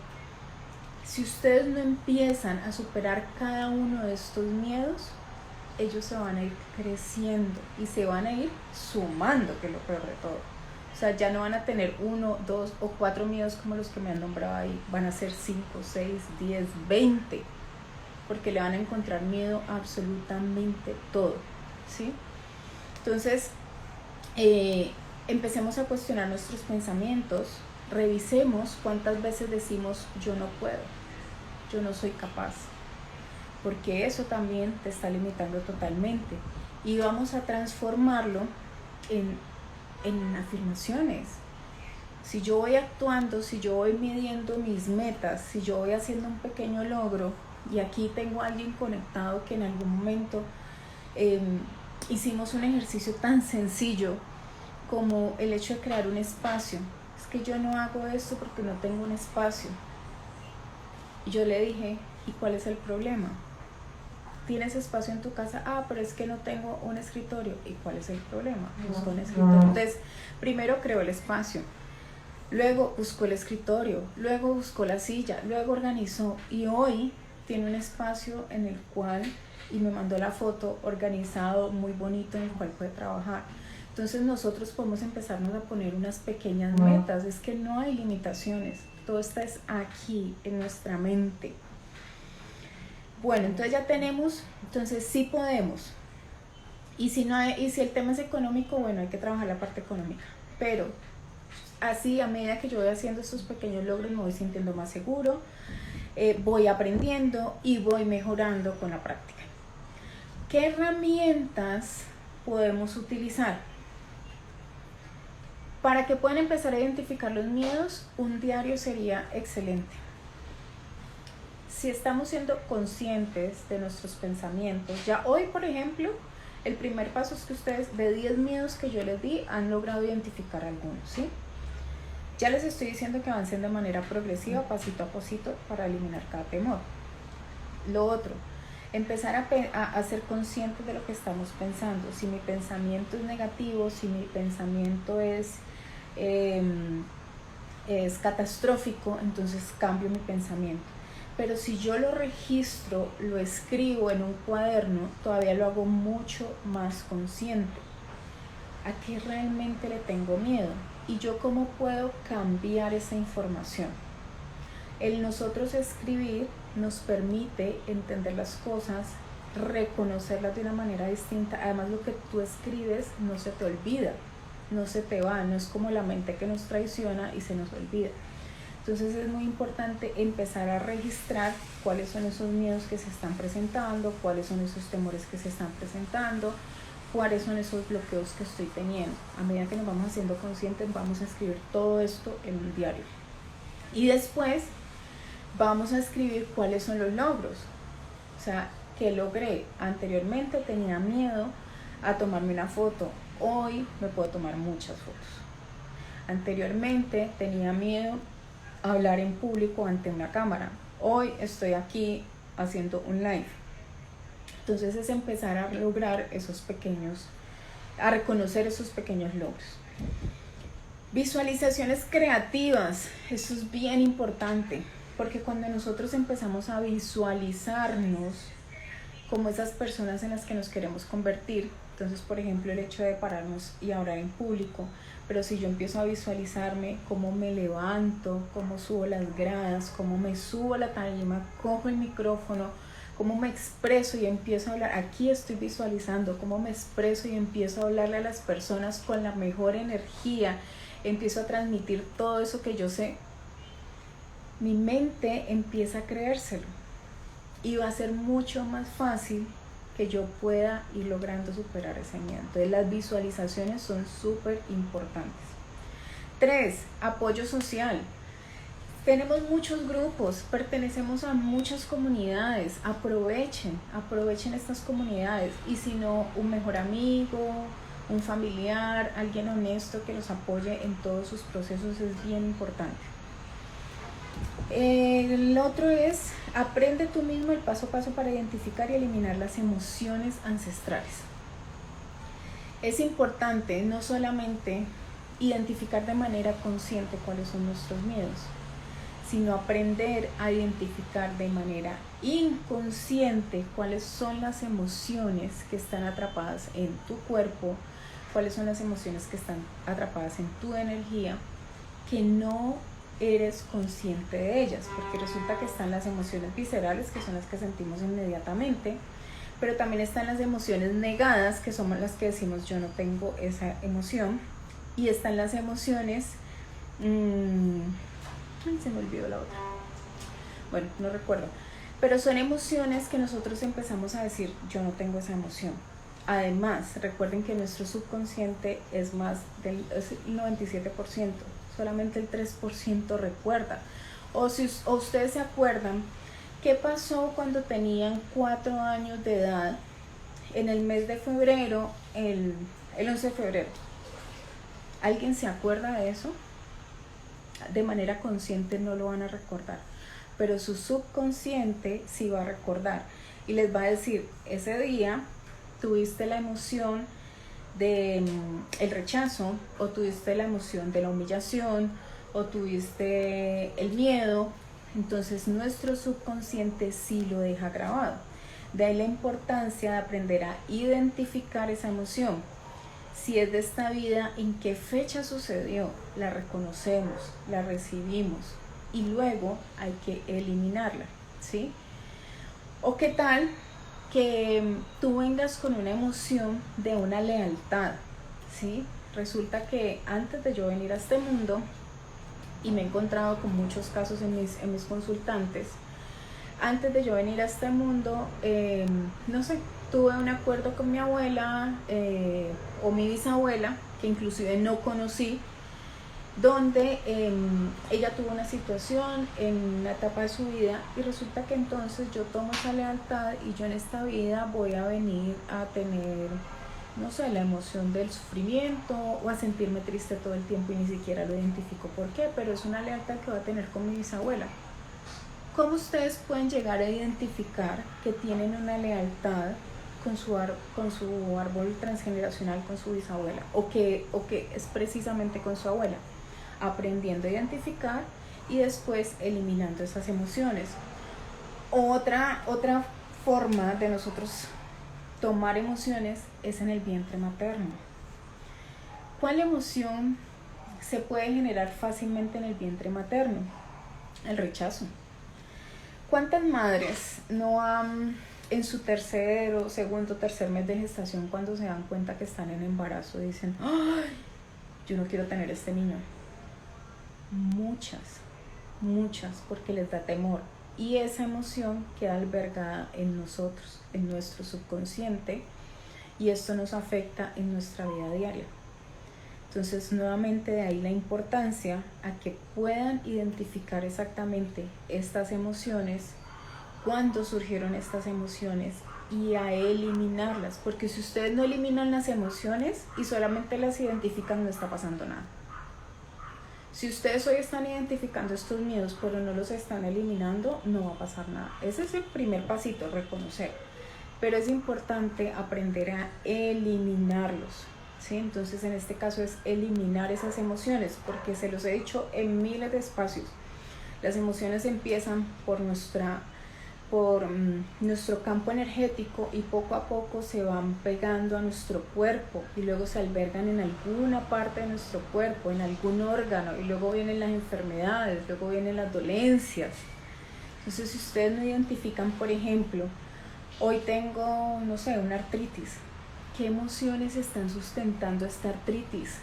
Si ustedes no empiezan a superar cada uno de estos miedos, ellos se van a ir creciendo y se van a ir sumando, que es lo peor de todo. O sea, ya no van a tener 1, 2 o 4 miedos como los que me han nombrado ahí, van a ser 5, 6, 10, 20, porque le van a encontrar miedo a absolutamente todo, ¿sí? Entonces, empecemos a cuestionar nuestros pensamientos, revisemos cuántas veces decimos yo no puedo, yo no soy capaz, porque eso también te está limitando totalmente, y vamos a transformarlo en afirmaciones. Si yo voy actuando, si yo voy midiendo mis metas, si yo voy haciendo un pequeño logro, y aquí tengo a alguien conectado que en algún momento hicimos un ejercicio tan sencillo como el hecho de crear un espacio. Es que yo no hago esto porque no tengo un espacio. Y yo le dije, ¿y cuál es el problema? ¿Tienes espacio en tu casa? Ah, pero es que no tengo un escritorio. ¿Y cuál es el problema? Busco un escritorio. Entonces, primero creó el espacio, luego buscó el escritorio, luego buscó la silla, luego organizó, y hoy tiene un espacio en el cual, y me mandó la foto, organizado, muy bonito, en el cual puede trabajar. Entonces nosotros podemos empezarnos a poner unas pequeñas metas. Es que no hay limitaciones, todo está aquí en nuestra mente. Bueno, entonces ya tenemos, entonces sí podemos. Y si el tema es económico, bueno, hay que trabajar la parte económica. Pero así, a medida que yo voy haciendo estos pequeños logros, me voy sintiendo más seguro, voy aprendiendo y voy mejorando con la práctica. ¿Qué herramientas podemos utilizar? Para que puedan empezar a identificar los miedos, un diario sería excelente. Si estamos siendo conscientes de nuestros pensamientos, ya hoy, por ejemplo, el primer paso es que ustedes, de 10 miedos que yo les di, han logrado identificar algunos, ¿sí? Ya les estoy diciendo que avancen de manera progresiva, pasito a pasito, para eliminar cada temor. Lo otro, empezar a ser conscientes de lo que estamos pensando. Si mi pensamiento es negativo, si mi pensamiento es catastrófico, entonces cambio mi pensamiento. Pero si yo lo registro, lo escribo en un cuaderno, todavía lo hago mucho más consciente. ¿A qué realmente le tengo miedo? ¿Y yo cómo puedo cambiar esa información? El nosotros escribir nos permite entender las cosas, reconocerlas de una manera distinta. Además, lo que tú escribes no se te olvida, no se te va, no es como la mente que nos traiciona y se nos olvida. Entonces es muy importante empezar a registrar cuáles son esos miedos que se están presentando, cuáles son esos temores que se están presentando, cuáles son esos bloqueos que estoy teniendo. A medida que nos vamos haciendo conscientes, vamos a escribir todo esto en un diario. Y después vamos a escribir cuáles son los logros. O sea, ¿qué logré? Anteriormente tenía miedo a tomarme una foto. Hoy me puedo tomar muchas fotos. Anteriormente tenía miedo a hablar en público ante una cámara. Hoy estoy aquí haciendo un live. Entonces es empezar a lograr a reconocer esos pequeños logros. Visualizaciones creativas, eso es bien importante, porque cuando nosotros empezamos a visualizarnos como esas personas en las que nos queremos convertir, entonces, por ejemplo, el hecho de pararnos y hablar en público, pero si yo empiezo a visualizarme cómo me levanto, cómo subo las gradas, cómo me subo a la tarima, cojo el micrófono, cómo me expreso y empiezo a hablar, aquí estoy visualizando cómo me expreso y empiezo a hablarle a las personas con la mejor energía, empiezo a transmitir todo eso que yo sé, mi mente empieza a creérselo y va a ser mucho más fácil que yo pueda ir logrando superar ese miedo. Entonces las visualizaciones son súper importantes. 3, apoyo social. Tenemos muchos grupos, pertenecemos a muchas comunidades, aprovechen estas comunidades, y si no, un mejor amigo, un familiar, alguien honesto que los apoye en todos sus procesos es bien importante. El otro es, aprende tú mismo el paso a paso para identificar y eliminar las emociones ancestrales. Es importante no solamente identificar de manera consciente cuáles son nuestros miedos, sino aprender a identificar de manera inconsciente cuáles son las emociones que están atrapadas en tu cuerpo, cuáles son las emociones que están atrapadas en tu energía, que no eres consciente de ellas, porque resulta que están las emociones viscerales, que son las que sentimos inmediatamente, pero también están las emociones negadas, que son las que decimos yo no tengo esa emoción, y están las emociones se me olvidó la otra, bueno, no recuerdo, pero son emociones que nosotros empezamos a decir yo no tengo esa emoción. Además, recuerden que nuestro subconsciente es el 97%, solamente el 3% recuerda. O ustedes se acuerdan, ¿qué pasó cuando tenían 4 años de edad en el mes de febrero, el 11 de febrero, ¿alguien se acuerda de eso? De manera consciente no lo van a recordar, pero su subconsciente sí va a recordar y les va a decir, ese día tuviste la emoción del rechazo, o tuviste la emoción de la humillación, o tuviste el miedo. Entonces nuestro subconsciente sí lo deja grabado. De ahí la importancia de aprender a identificar esa emoción. Si es de esta vida, en qué fecha sucedió, la reconocemos, la recibimos y luego hay que eliminarla, ¿sí? O qué tal que tú vengas con una emoción de una lealtad, ¿sí? Resulta que antes de yo venir a este mundo, y me he encontrado con muchos casos en mis consultantes, antes de yo venir a este mundo, no sé, tuve un acuerdo con mi abuela o mi bisabuela, que inclusive no conocí, donde ella tuvo una situación en una etapa de su vida y resulta que entonces yo tomo esa lealtad y yo en esta vida voy a venir a tener, no sé, la emoción del sufrimiento o a sentirme triste todo el tiempo y ni siquiera lo identifico por qué, pero es una lealtad que voy a tener con mi bisabuela. ¿Cómo ustedes pueden llegar a identificar que tienen una lealtad con su árbol transgeneracional, con su bisabuela, o que es precisamente con su abuela? Aprendiendo a identificar y después eliminando esas emociones. Otra forma de nosotros tomar emociones es en el vientre materno. ¿Cuál emoción se puede generar fácilmente en el vientre materno? El rechazo. ¿Cuántas madres no han, en su segundo, tercer mes de gestación, cuando se dan cuenta que están en embarazo, dicen, ¡ay, yo no quiero tener este niño! Muchas, porque les da temor. Y esa emoción queda albergada en nosotros, en nuestro subconsciente, y esto nos afecta en nuestra vida diaria. Entonces, nuevamente de ahí la importancia a que puedan identificar exactamente estas emociones, cuándo surgieron estas emociones y a eliminarlas, porque si ustedes no eliminan las emociones y solamente las identifican, no está pasando nada. Si ustedes hoy están identificando estos miedos pero no los están eliminando, no va a pasar nada. Ese es el primer pasito, reconocer. Pero es importante aprender a eliminarlos, ¿sí? Entonces en este caso es eliminar esas emociones, porque se los he dicho en miles de espacios. Las emociones empiezan por nuestro campo energético y poco a poco se van pegando a nuestro cuerpo y luego se albergan en alguna parte de nuestro cuerpo, en algún órgano, y luego vienen las enfermedades, luego vienen las dolencias. Entonces, si ustedes no identifican, por ejemplo, hoy tengo, no sé, una artritis, ¿qué emociones están sustentando esta artritis?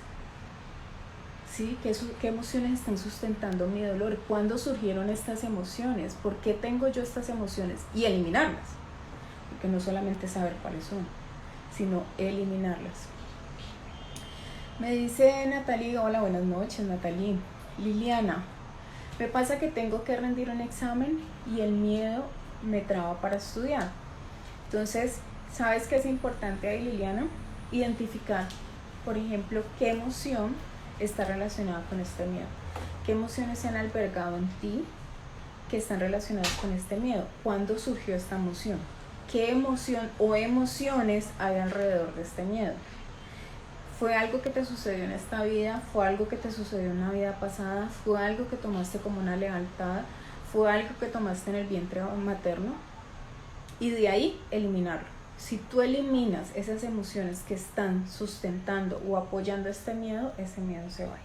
¿Sí? ¿Qué emociones están sustentando mi dolor? ¿Cuándo surgieron estas emociones? ¿Por qué tengo yo estas emociones? Y eliminarlas, porque no solamente saber cuáles son, sino eliminarlas. Me dice Natalie, hola, buenas noches Natalie. Liliana, me pasa que tengo que rendir un examen y el miedo me traba para estudiar. Entonces, ¿sabes qué es importante ahí, Liliana? Identificar, por ejemplo, qué emoción está relacionada con este miedo. ¿Qué emociones se han albergado en ti que están relacionadas con este miedo? ¿Cuándo surgió esta emoción? ¿Qué emoción o emociones hay alrededor de este miedo? ¿Fue algo que te sucedió en esta vida? ¿Fue algo que te sucedió en una vida pasada? ¿Fue algo que tomaste como una lealtad? ¿Fue algo que tomaste en el vientre materno? Y de ahí eliminarlo. Si tú eliminas esas emociones que están sustentando o apoyando este miedo, ese miedo se va a ir.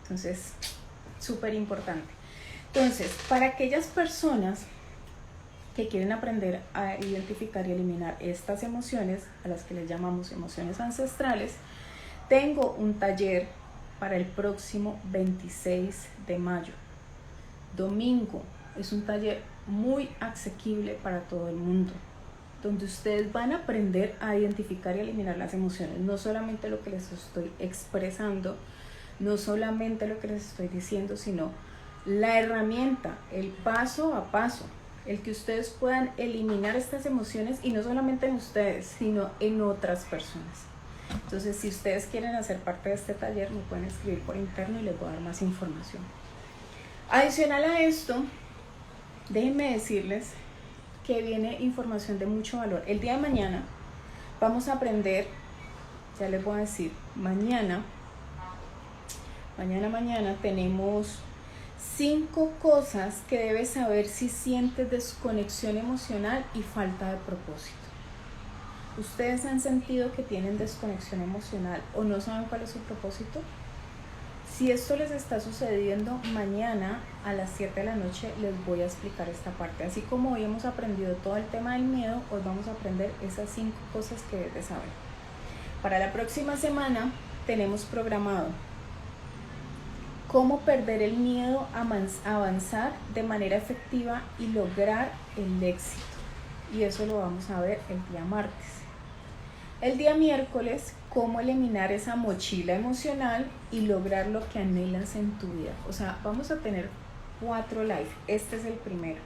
Entonces, súper importante. Entonces, para aquellas personas que quieren aprender a identificar y eliminar estas emociones, a las que les llamamos emociones ancestrales, tengo un taller para el próximo 26 de mayo, domingo. Es un taller muy asequible para todo el mundo, donde ustedes van a aprender a identificar y eliminar las emociones, no solamente lo que les estoy expresando, no solamente lo que les estoy diciendo, sino la herramienta, el paso a paso, el que ustedes puedan eliminar estas emociones, y no solamente en ustedes, sino en otras personas. Entonces, si ustedes quieren hacer parte de este taller, me pueden escribir por interno y les voy a dar más información. Adicional a esto, déjenme decirles que viene información de mucho valor. El día de mañana vamos a aprender, ya les voy a decir, mañana tenemos 5 cosas que debes saber si sientes desconexión emocional y falta de propósito. ¿Ustedes han sentido que tienen desconexión emocional o no saben cuál es su propósito? Si esto les está sucediendo, mañana a las 7 de la noche les voy a explicar esta parte. Así como hoy hemos aprendido todo el tema del miedo, hoy vamos a aprender esas 5 cosas que debes saber. Para la próxima semana tenemos programado cómo perder el miedo a avanzar de manera efectiva y lograr el éxito. Y eso lo vamos a ver el día martes. El día miércoles, cómo eliminar esa mochila emocional y lograr lo que anhelas en tu vida. O sea, vamos a tener 4 live. Este es el primero.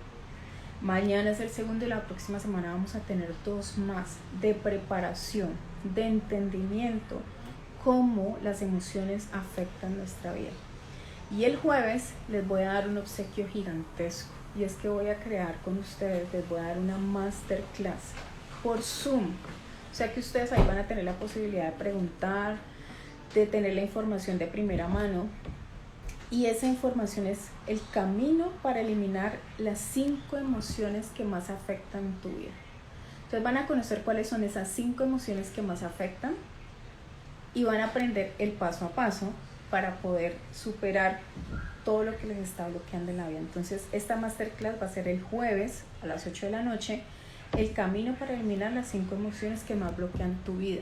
Mañana es el segundo y la próxima semana vamos a tener 2 más de preparación, de entendimiento, cómo las emociones afectan nuestra vida. Y el jueves les voy a dar un obsequio gigantesco. Y es que voy a crear con ustedes, les voy a dar una masterclass por Zoom. O sea que ustedes ahí van a tener la posibilidad de preguntar, de tener la información de primera mano. Y esa información es el camino para eliminar las 5 emociones que más afectan tu vida. Entonces van a conocer cuáles son esas 5 emociones que más afectan y van a aprender el paso a paso para poder superar todo lo que les está bloqueando en la vida. Entonces esta masterclass va a ser el jueves a las 8 de la noche. El camino para eliminar las 5 emociones que más bloquean tu vida.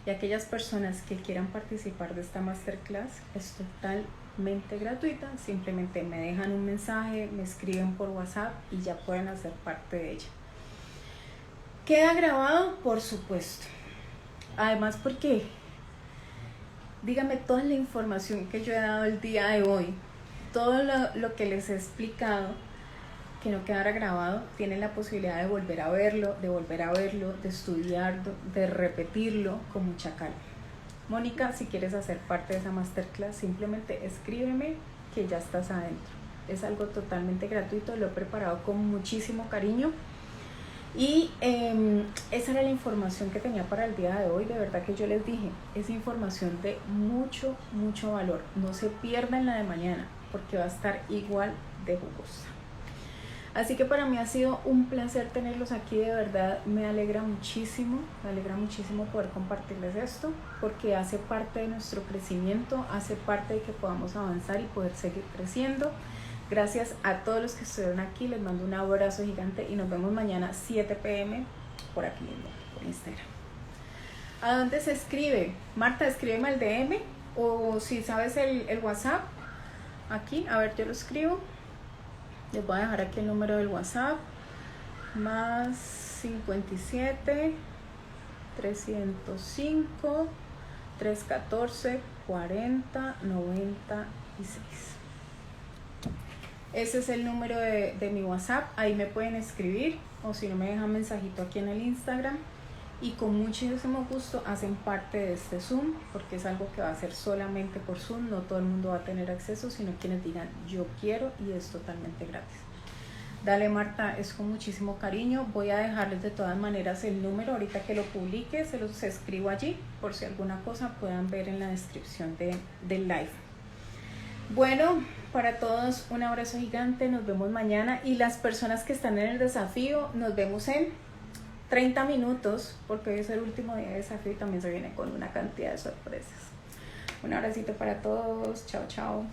Y aquellas personas que quieran participar de esta masterclass es totalmente gratuita. Simplemente me dejan un mensaje, me escriben por WhatsApp y ya pueden hacer parte de ella. ¿Queda grabado? Por supuesto. Además, porque díganme toda la información que yo he dado el día de hoy, todo lo que les he explicado, que no quedara grabado, tienen la posibilidad de volver a verlo, de estudiarlo, de repetirlo con mucha calma. Mónica, si quieres hacer parte de esa masterclass, simplemente escríbeme que ya estás adentro. Es algo totalmente gratuito, lo he preparado con muchísimo cariño. Y esa era la información que tenía para el día de hoy. De verdad que yo les dije, es información de mucho, mucho valor. No se pierdan la de mañana, porque va a estar igual de jugosa. Así que para mí ha sido un placer tenerlos aquí, de verdad me alegra muchísimo poder compartirles esto, porque hace parte de nuestro crecimiento, hace parte de que podamos avanzar y poder seguir creciendo. Gracias a todos los que estuvieron aquí, les mando un abrazo gigante y nos vemos mañana 7 p.m. por aquí mismo, por Instagram. ¿A dónde se escribe? Marta, escríbeme al DM, o si sabes el WhatsApp, aquí, a ver, yo lo escribo. Les voy a dejar aquí el número del WhatsApp, más 57 305 314 40 96. Ese es el número de mi WhatsApp, ahí me pueden escribir, o si no me dejan mensajito aquí en el Instagram, y con muchísimo gusto hacen parte de este Zoom, porque es algo que va a ser solamente por Zoom. No todo el mundo va a tener acceso, sino quienes digan yo quiero, y es totalmente gratis. Dale, Marta, es con muchísimo cariño. Voy a dejarles de todas maneras el número ahorita que lo publique, se los escribo allí por si alguna cosa puedan ver en la descripción del live. Bueno, para todos un abrazo gigante, nos vemos mañana, y las personas que están en el desafío, nos vemos en 30 minutos, porque hoy es el último día de desafío y también se viene con una cantidad de sorpresas. Un abracito para todos, chao, chao.